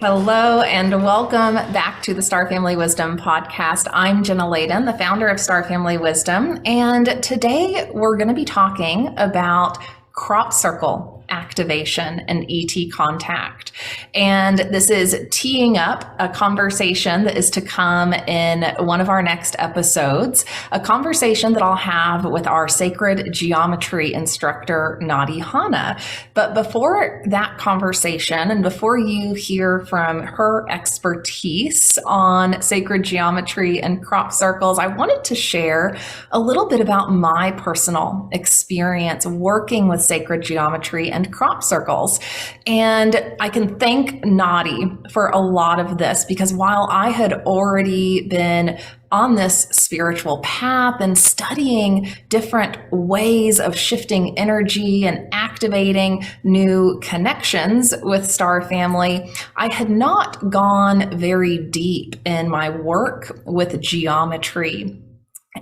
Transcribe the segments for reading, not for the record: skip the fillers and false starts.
Hello and welcome back to the Star Family Wisdom podcast. I'm Jenna, the founder of Star Family Wisdom, and today we're going to be talking about crop circle activation and ET contact. And this is teeing up a conversation that is to come in one of our next episodes, a conversation that I'll have with our sacred geometry instructor, Nadi Hana. But before that conversation and before you hear from her expertise on sacred geometry and crop circles, I wanted to share a little bit about my personal experience working with sacred geometry and crop circles. And I can thank Nadi for a lot of this, because while I had already been on this spiritual path and studying different ways of shifting energy and activating new connections with Star Family, I had not gone very deep in my work with geometry.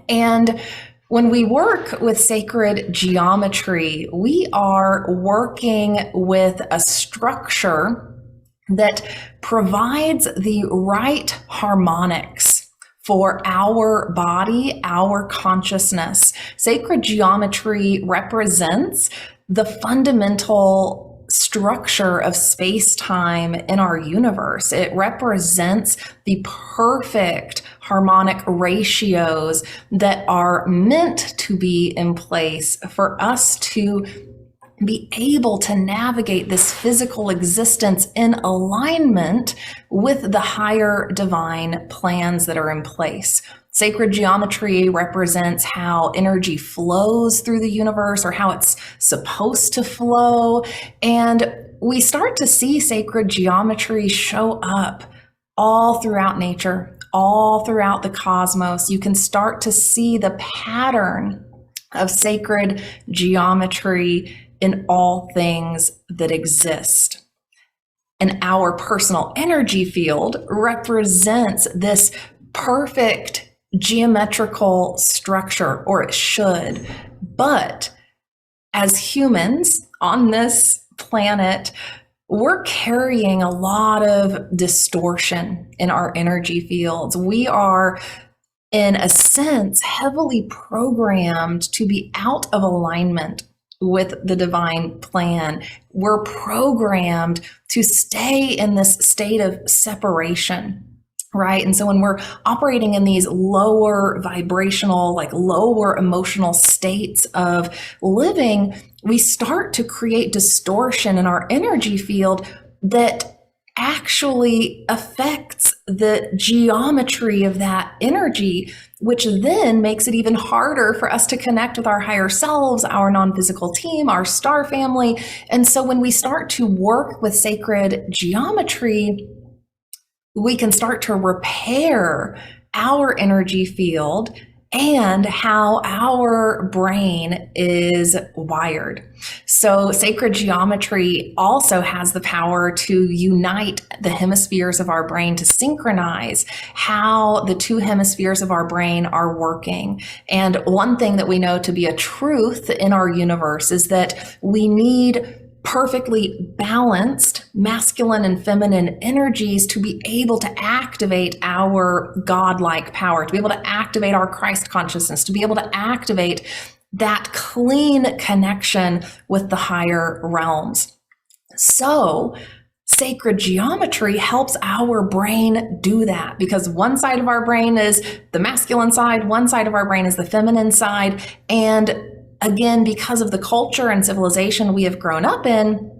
And when we work with sacred geometry, we are working with a structure that provides the right harmonics for our body, our consciousness. Sacred geometry represents the fundamental structure of space-time in our universe. It represents the perfect harmonic ratios that are meant to be in place for us to be able to navigate this physical existence in alignment with the higher divine plans that are in place. Sacred geometry represents how energy flows through the universe, or how it's supposed to flow. And we start to see sacred geometry show up all throughout nature, all throughout the cosmos. You can start to see the pattern of sacred geometry in all things that exist. And our personal energy field represents this perfect geometrical structure, or it should. But as humans on this planet, we're carrying a lot of distortion in our energy fields. We are, in a sense, heavily programmed to be out of alignment with the divine plan. We're programmed to stay in this state of separation, right? And so when we're operating in these lower vibrational, lower emotional states of living, we start to create distortion in our energy field that actually affects the geometry of that energy, which then makes it even harder for us to connect with our higher selves, our non-physical team, our star family. And so when we start to work with sacred geometry, we can start to repair our energy field and how our brain is wired. So sacred geometry also has the power to unite the hemispheres of our brain, to synchronize how the two hemispheres of our brain are working. And one thing that we know to be a truth in our universe is that we need perfectly balanced masculine and feminine energies to be able to activate our godlike power, to be able to activate our Christ consciousness, to be able to activate that clean connection with the higher realms. So sacred geometry helps our brain do that, because one side of our brain is the masculine side, one side of our brain is the feminine side. And again, because of the culture and civilization we have grown up in,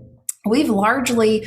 we've largely,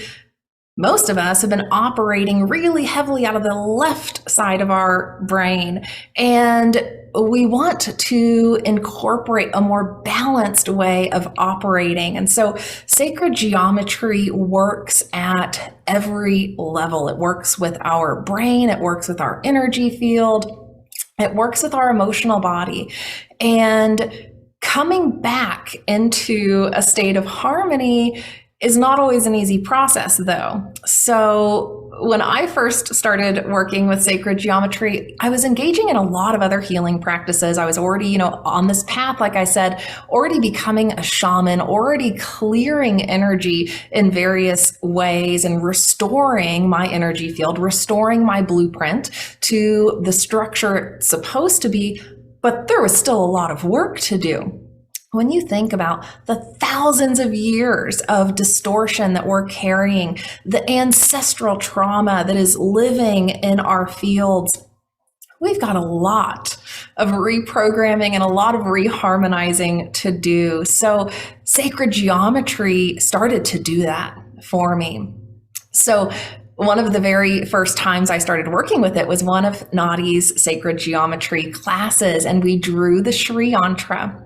most of us have been operating really heavily out of the left side of our brain. And we want to incorporate a more balanced way of operating. And so sacred geometry works at every level. It works with our brain, it works with our energy field, it works with our emotional body. And coming back into a state of harmony is not always an easy process, though. So when I first started working with sacred geometry, I was engaging in a lot of other healing practices. I was already, on this path, like I said, already becoming a shaman, already clearing energy in various ways and restoring my energy field, restoring my blueprint to the structure it's supposed to be. But there was still a lot of work to do. When you think about the thousands of years of distortion that we're carrying, the ancestral trauma that is living in our fields, we've got a lot of reprogramming and a lot of reharmonizing to do. So sacred geometry started to do that for me. So one of the very first times I started working with it was one of Nadi's sacred geometry classes, and we drew the Sri Yantra.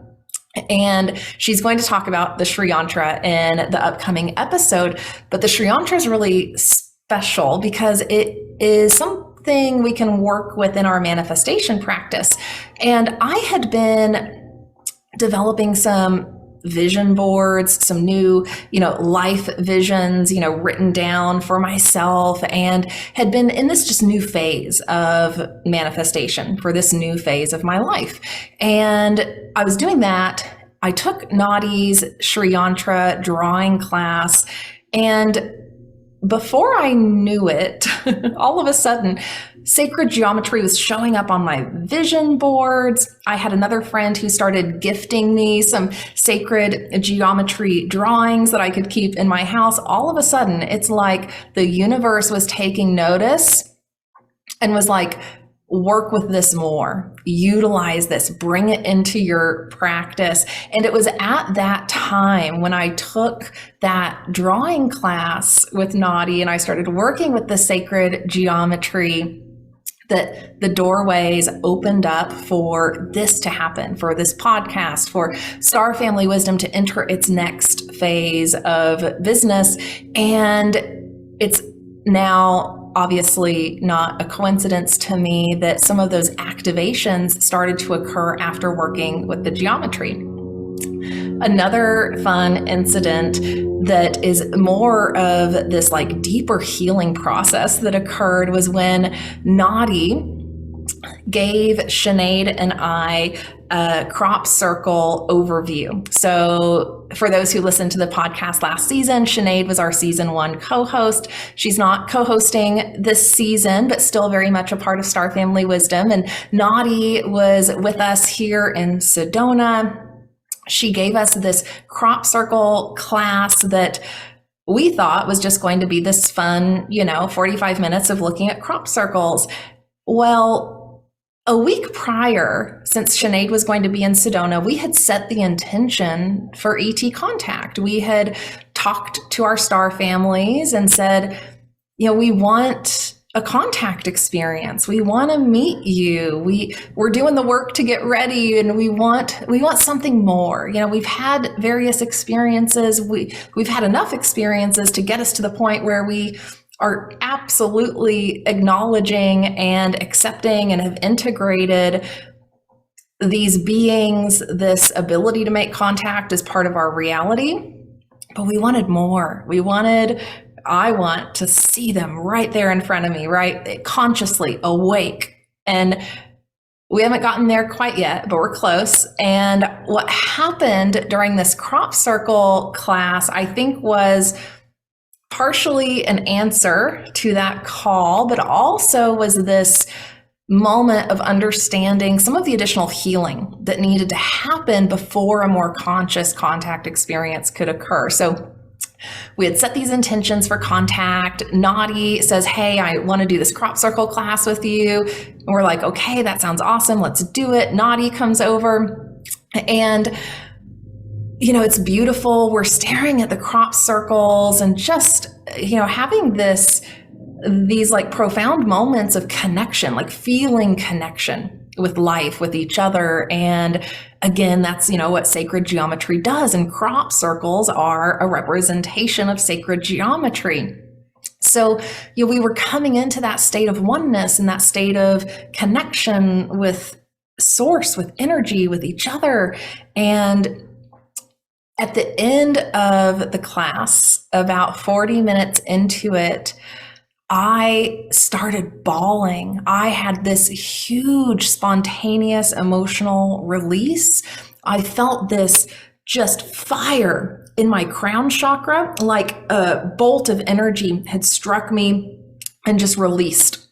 And she's going to talk about the Sri Yantra in the upcoming episode. But the Sri Yantra is really special because it is something we can work with in our manifestation practice. And I had been developing some vision boards, some new, life visions, written down for myself, and had been in this just new phase of manifestation for this new phase of my life. And I was doing that. I took Nadi's Sri Yantra drawing class, and before I knew it, all of a sudden, sacred geometry was showing up on my vision boards. I had another friend who started gifting me some sacred geometry drawings that I could keep in my house. All of a sudden, it's like the universe was taking notice and was like, work with this more, utilize this, bring it into your practice. And it was at that time when I took that drawing class with Nadi and I started working with the sacred geometry that the doorways opened up for this to happen, for this podcast, for Star Family Wisdom to enter its next phase of business. And it's now obviously not a coincidence to me that some of those activations started to occur after working with the geometry. Another fun incident that is more of this like deeper healing process that occurred was when Nadi gave Sinead and I a crop circle overview. So for those who listened to the podcast last season, Sinead was our season 1 co-host. She's not co-hosting this season, but still very much a part of Star Family Wisdom. And Nadi was with us here in Sedona. She gave us this crop circle class that we thought was just going to be this fun, 45 minutes of looking at crop circles. Well, a week prior, since Sinead was going to be in Sedona, we had set the intention for ET contact. We had talked to our star families and said, we want a contact experience. We want to meet you. We're doing the work to get ready, and we want something more. We've had various experiences. We've had enough experiences to get us to the point where we are absolutely acknowledging and accepting and have integrated these beings, this ability to make contact as part of our reality. But we wanted more. I want to see them right there in front of me, right? Consciously awake. And we haven't gotten there quite yet, but we're close. And what happened during this crop circle class, I think, was partially an answer to that call, but also was this moment of understanding some of the additional healing that needed to happen before a more conscious contact experience could occur. So we had set these intentions for contact. Nadi says, hey, I want to do this crop circle class with you. And we're like, okay, that sounds awesome. Let's do it. Nadi comes over and it's beautiful. We're staring at the crop circles and just, having these like profound moments of connection, like feeling connection with life, with each other. And again, that's, what sacred geometry does. And crop circles are a representation of sacred geometry. So, we were coming into that state of oneness and that state of connection with source, with energy, with each other. And At the end of the class, about 40 minutes into it, I started bawling. I had this huge spontaneous emotional release. I felt this just fire in my crown chakra, like a bolt of energy had struck me and just released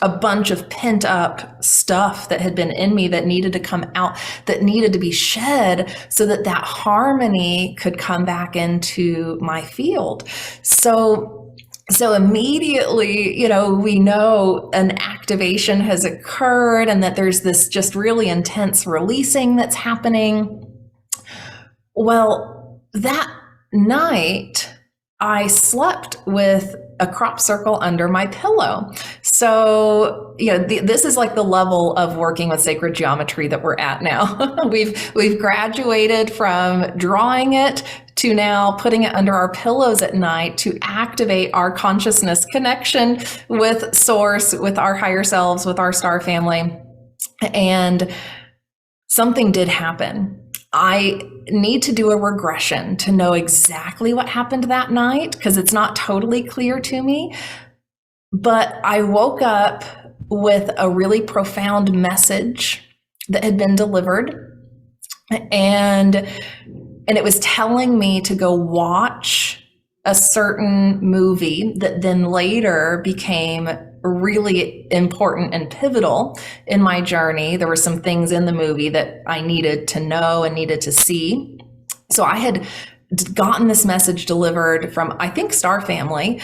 a bunch of pent up stuff that had been in me that needed to come out, that needed to be shed so that that harmony could come back into my field. So immediately, we know an activation has occurred and that there's this just really intense releasing that's happening. Well, that night I slept with a crop circle under my pillow. So, this is like the level of working with sacred geometry that we're at now. We've graduated from drawing it to now putting it under our pillows at night to activate our consciousness connection with source, with our higher selves, with our star family. And something did happen. I need to do a regression to know exactly what happened that night because it's not totally clear to me. But I woke up with a really profound message that had been delivered, and it was telling me to go watch a certain movie that then later became really important and pivotal in my journey. There were some things in the movie that I needed to know and needed to see. So I had gotten this message delivered from, I think, Star Family.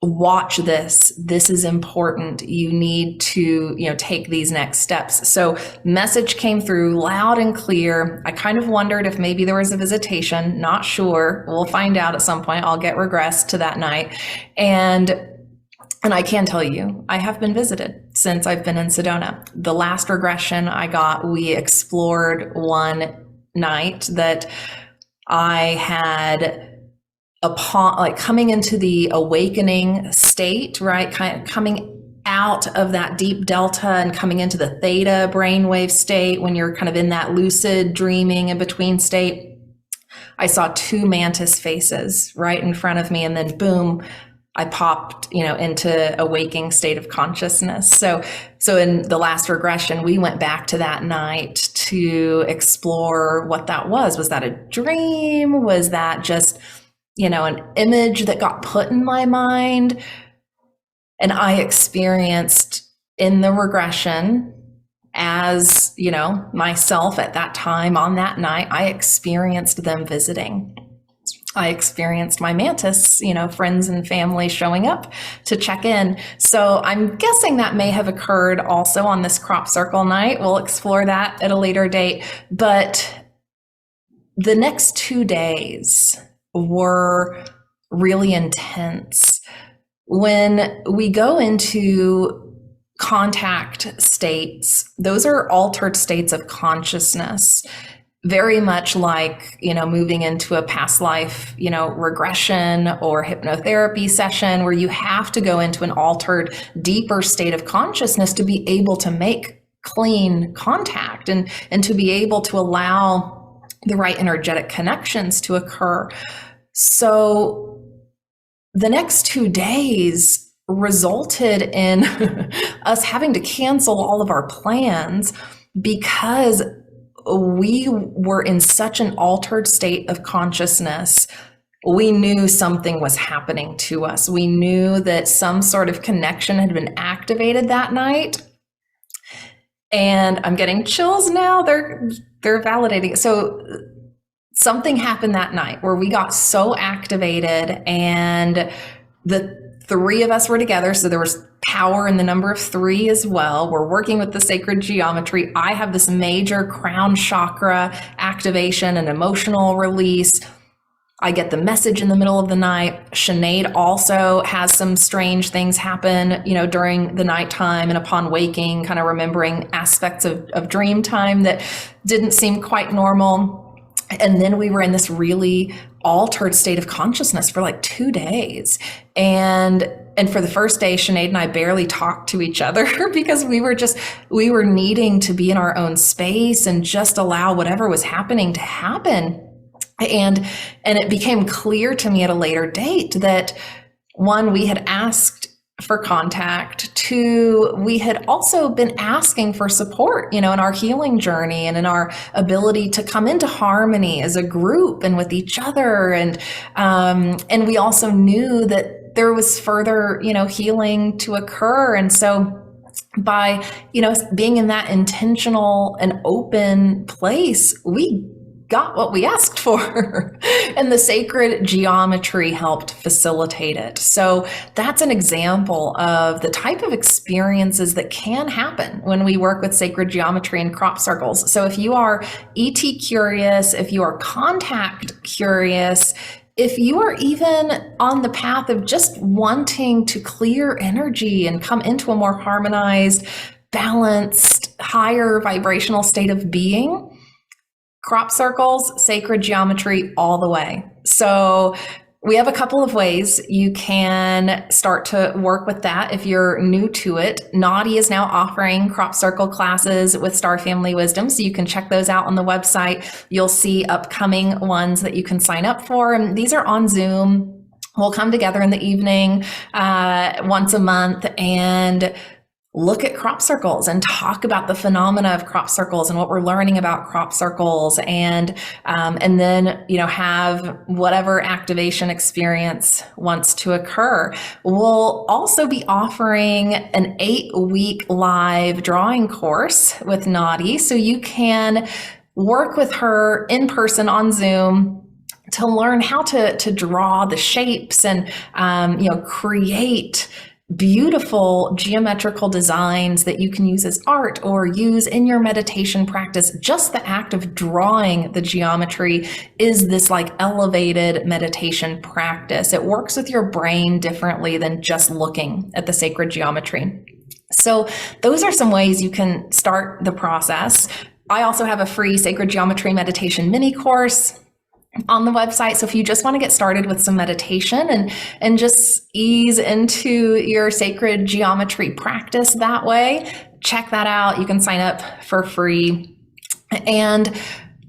Watch this. This is important. You need to, take these next steps. So message came through loud and clear. I kind of wondered if maybe there was a visitation. Not sure. We'll find out at some point. I'll get regressed to that night. And I can tell you, I have been visited since I've been in Sedona. The last regression I got, we explored one night that I had upon, like, coming into the awakening state, right? Kind of coming out of that deep delta and coming into the theta brainwave state when you're kind of in that lucid dreaming in between state. I saw two mantis faces right in front of me, and then boom, I popped, into a waking state of consciousness. So in the last regression, we went back to that night to explore what that was. Was that a dream? Was that just, an image that got put in my mind? And I experienced in the regression as, myself at that time on that night, I experienced them visiting. I experienced my mantis, friends and family showing up to check in. So I'm guessing that may have occurred also on this crop circle night. We'll explore that at a later date. But the next 2 days were really intense. When we go into contact states, those are altered states of consciousness. Very much like, moving into a past life, regression or hypnotherapy session where you have to go into an altered, deeper state of consciousness to be able to make clean contact and to be able to allow the right energetic connections to occur. So the next 2 days resulted in us having to cancel all of our plans because we were in such an altered state of consciousness. We knew something was happening to us. We knew that some sort of connection had been activated that night. And I'm getting chills now. They're validating it. So something happened that night where we got so activated, and the three of us were together. So there was power in the number of 3 as well. We're working with the sacred geometry. I have this major crown chakra activation and emotional release. I get the message in the middle of the night. Sinead also has some strange things happen, during the nighttime and upon waking, kind of remembering aspects of dream time that didn't seem quite normal. And then we were in this really altered state of consciousness for like 2 days. And for the first day, Sinead and I barely talked to each other because we were needing to be in our own space and just allow whatever was happening to happen. And it became clear to me at a later date that, one, we had asked for contact. Two, we had also been asking for support, in our healing journey and in our ability to come into harmony as a group and with each other. And we also knew that there was further, healing to occur. And so by, being in that intentional and open place, we got what we asked for. And the sacred geometry helped facilitate it. So that's an example of the type of experiences that can happen when we work with sacred geometry and crop circles. So if you are ET curious, if you are contact curious, if you are even on the path of just wanting to clear energy and come into a more harmonized, balanced, higher vibrational state of being, crop circles, sacred geometry all the way. So we have a couple of ways you can start to work with that if you're new to it. Nadi is now offering crop circle classes with Star Family Wisdom, so you can check those out on the website. You'll see upcoming ones that you can sign up for, and these are on Zoom. We'll come together in the evening once a month and look at crop circles and talk about the phenomena of crop circles and what we're learning about crop circles, and then have whatever activation experience wants to occur. We'll also be offering an 8-week live drawing course with Nadi, so you can work with her in person on Zoom to learn how to draw the shapes and create beautiful geometrical designs that you can use as art or use in your meditation practice. Just the act of drawing the geometry is this like elevated meditation practice. It works with your brain differently than just looking at the sacred geometry. So those are some ways you can start the process. I also have a free sacred geometry meditation mini course on the website. So if you just want to get started with some meditation and just ease into your sacred geometry practice that way, check that out. You can sign up for free. And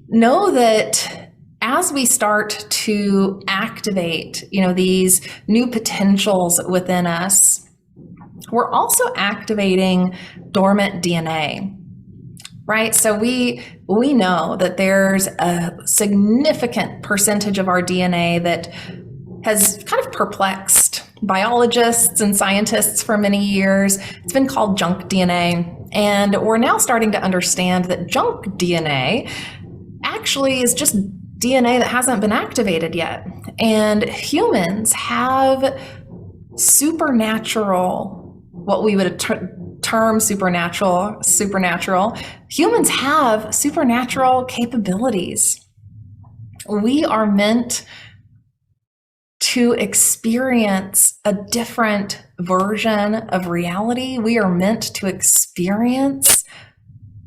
know that as we start to activate, these new potentials within us, we're also activating dormant DNA. Right? So we know that there's a significant percentage of our DNA that has kind of perplexed biologists and scientists for many years. It's been called junk DNA. And we're now starting to understand that junk DNA actually is just DNA that hasn't been activated yet. And humans have supernatural, what we would term supernatural. Humans have supernatural capabilities. We are meant to experience a different version of reality. We are meant to experience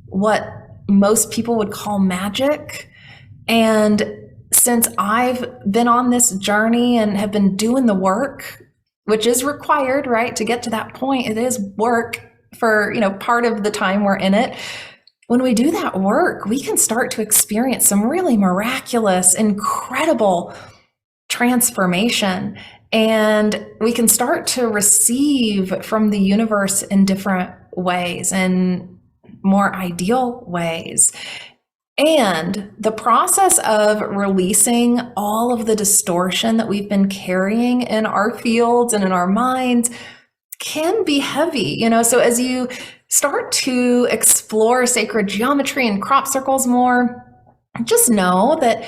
what most people would call magic. And since I've been on this journey and have been doing the work, which is required, right, to get to that point, it is work for, part of the time we're in it. When we do that work, we can start to experience some really miraculous, incredible transformation. And we can start to receive from the universe in different ways and more ideal ways. And the process of releasing all of the distortion that we've been carrying in our fields and in our minds can be heavy, so as you start to explore sacred geometry and crop circles more, just know that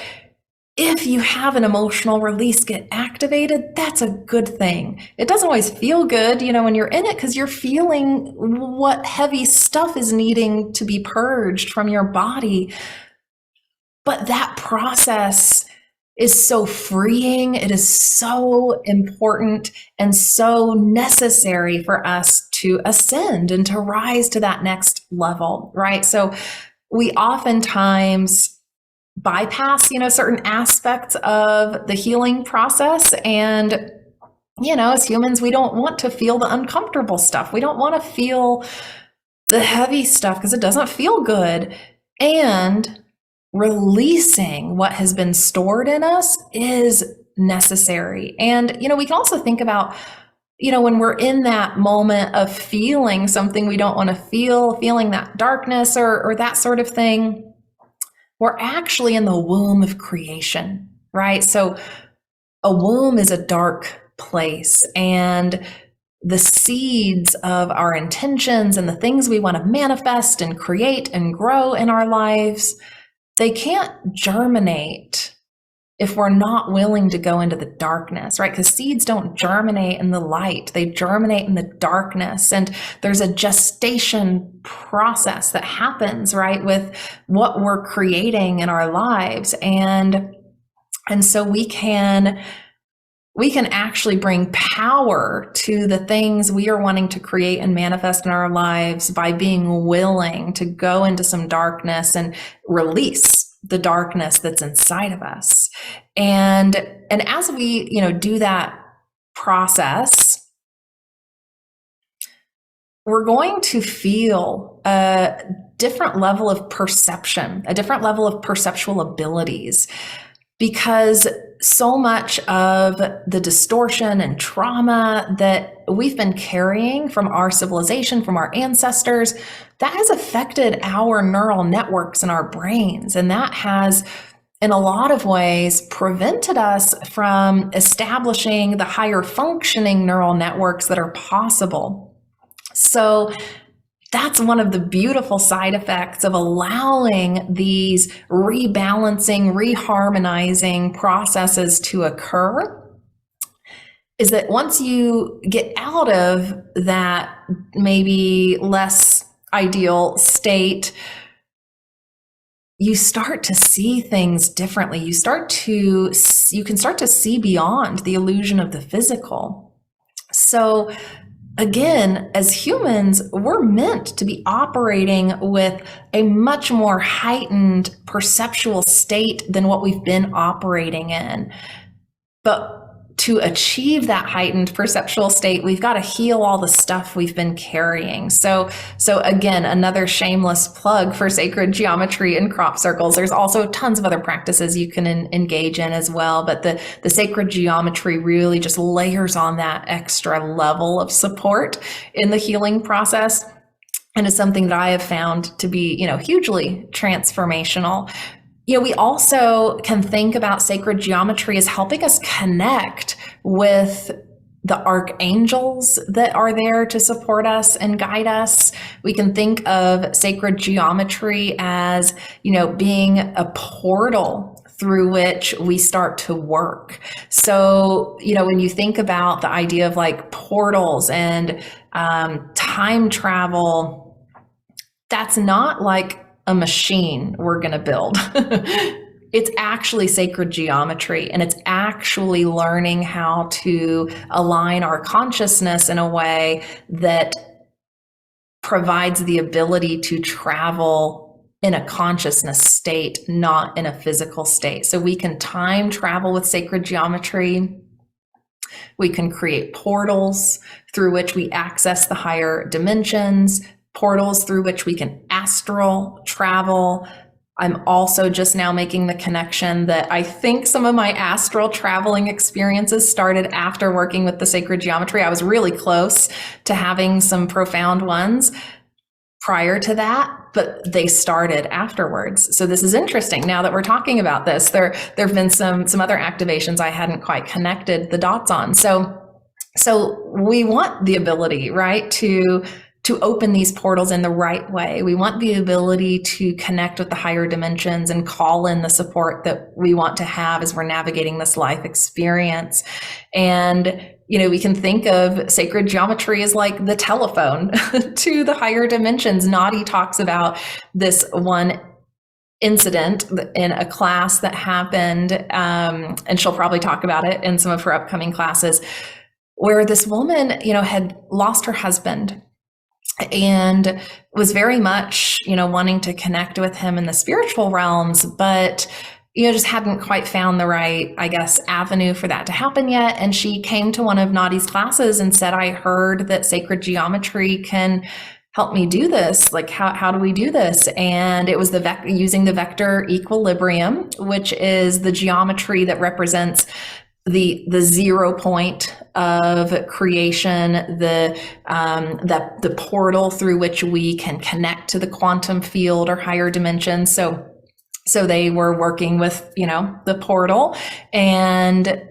if you have an emotional release get activated, that's a good thing. It doesn't always feel good, when you're in it, because you're feeling what heavy stuff is needing to be purged from your body. But that process is so freeing. It is so important and so necessary for us to ascend and to rise to that next level, right? So we oftentimes bypass, certain aspects of the healing process. And, as humans, we don't want to feel the uncomfortable stuff. We don't want to feel the heavy stuff because it doesn't feel good. And releasing what has been stored in us is necessary. And, we can also think about, when we're in that moment of feeling something we don't want to feel, feeling that darkness or that sort of thing, we're actually in the womb of creation, right? So a womb is a dark place, and the seeds of our intentions and the things we want to manifest and create and grow in our lives, they can't germinate if we're not willing to go into the darkness, right? Because seeds don't germinate in the light, they germinate in the darkness. And there's a gestation process that happens, right, with what we're creating in our lives. And so we can actually bring power to the things we are wanting to create and manifest in our lives by being willing to go into some darkness and release the darkness that's inside of us. And as we, do that process, we're going to feel a different level of perception, a different level of perceptual abilities, because so much of the distortion and trauma that we've been carrying from our civilization, from our ancestors, that has affected our neural networks in our brains. And that has, in a lot of ways, prevented us from establishing the higher functioning neural networks that are possible. So that's one of the beautiful side effects of allowing these rebalancing, reharmonizing processes to occur, is that once you get out of that maybe less ideal state, you start to see things differently. You can start to see beyond the illusion of the physical. So again, as humans, we're meant to be operating with a much more heightened perceptual state than what we've been operating in. But to achieve that heightened perceptual state, we've got to heal all the stuff we've been carrying. So again, another shameless plug for sacred geometry and crop circles. There's also tons of other practices you can engage in as well, but the sacred geometry really just layers on that extra level of support in the healing process. And it's something that I have found to be, hugely transformational. We also can think about sacred geometry as helping us connect with the archangels that are there to support us and guide us. We can think of sacred geometry as, being a portal through which we start to work. So, when you think about the idea of like portals and time travel, that's not like a machine we're going to build. It's actually sacred geometry, and it's actually learning how to align our consciousness in a way that provides the ability to travel in a consciousness state, not in a physical state. So we can time travel with sacred geometry. We can create portals through which we access the higher dimensions, portals through which we can astral travel. I'm also just now making the connection that I think some of my astral traveling experiences started after working with the sacred geometry. I was really close to having some profound ones prior to that, but they started afterwards. So this is interesting. Now that we're talking about this, there have been some other activations I hadn't quite connected the dots on. So we want the ability, right, to open these portals in the right way. We want the ability to connect with the higher dimensions and call in the support that we want to have as we're navigating this life experience. And, we can think of sacred geometry as like the telephone to the higher dimensions. Nadi talks about this one incident in a class that happened, and she'll probably talk about it in some of her upcoming classes, where this woman, had lost her husband. and was very much, wanting to connect with him in the spiritual realms, but just hadn't quite found the right, I guess, avenue for that to happen yet. And she came to one of Nadi's classes and said, I heard that sacred geometry can help me do this. Like, how do we do this? And it was using the vector equilibrium, which is the geometry that represents the 0 point of creation, the portal through which we can connect to the quantum field or higher dimensions. So they were working with, the portal, and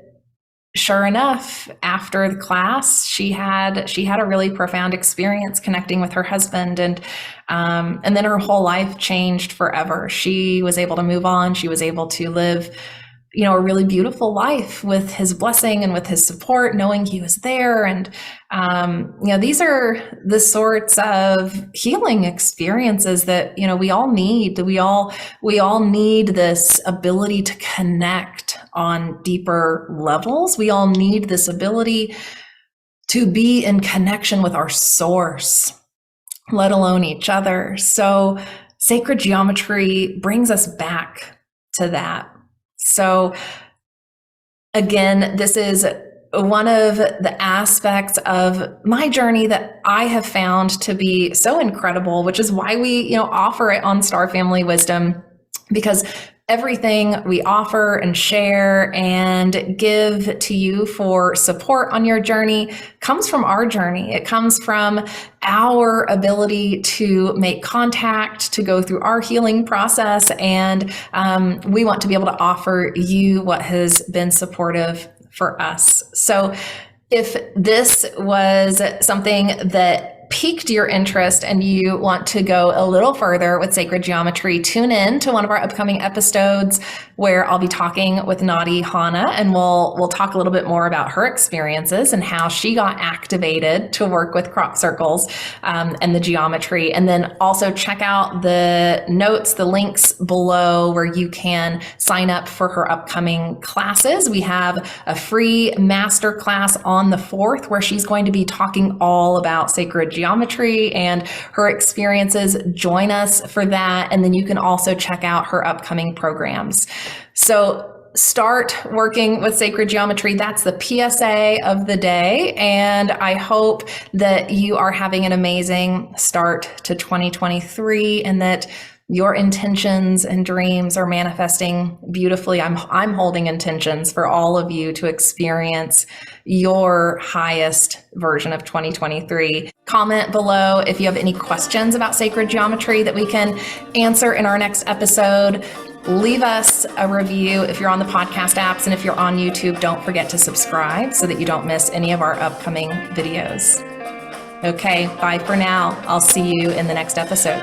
sure enough, after the class, she had a really profound experience connecting with her husband, and then her whole life changed forever. She was able to move on. She was able to live, a really beautiful life with his blessing and with his support, knowing he was there. And, these are the sorts of healing experiences that, we all need. We all need this ability to connect on deeper levels. We all need this ability to be in connection with our source, let alone each other. So sacred geometry brings us back to that. So again, this is one of the aspects of my journey that I have found to be so incredible, which is why we, offer it on Star Family Wisdom, because everything we offer and share and give to you for support on your journey comes from our journey. It comes from our ability to make contact, to go through our healing process. And we want to be able to offer you what has been supportive for us. So if this was something that piqued your interest and you want to go a little further with sacred geometry, tune in to one of our upcoming episodes where I'll be talking with Nadi Hana, and we'll talk a little bit more about her experiences and how she got activated to work with crop circles and the geometry. And then also check out the notes, the links below where you can sign up for her upcoming classes. We have a free master class on the 4th where she's going to be talking all about sacred geometry and her experiences. Join us for that. And then you can also check out her upcoming programs. So start working with sacred geometry. That's the PSA of the day. And I hope that you are having an amazing start to 2023 and that your intentions and dreams are manifesting beautifully. I'm holding intentions for all of you to experience your highest version of 2023. Comment below if you have any questions about sacred geometry that we can answer in our next episode. Leave us a review if you're on the podcast apps, and if you're on YouTube, don't forget to subscribe so that you don't miss any of our upcoming videos. Okay, bye for now. I'll see you in the next episode.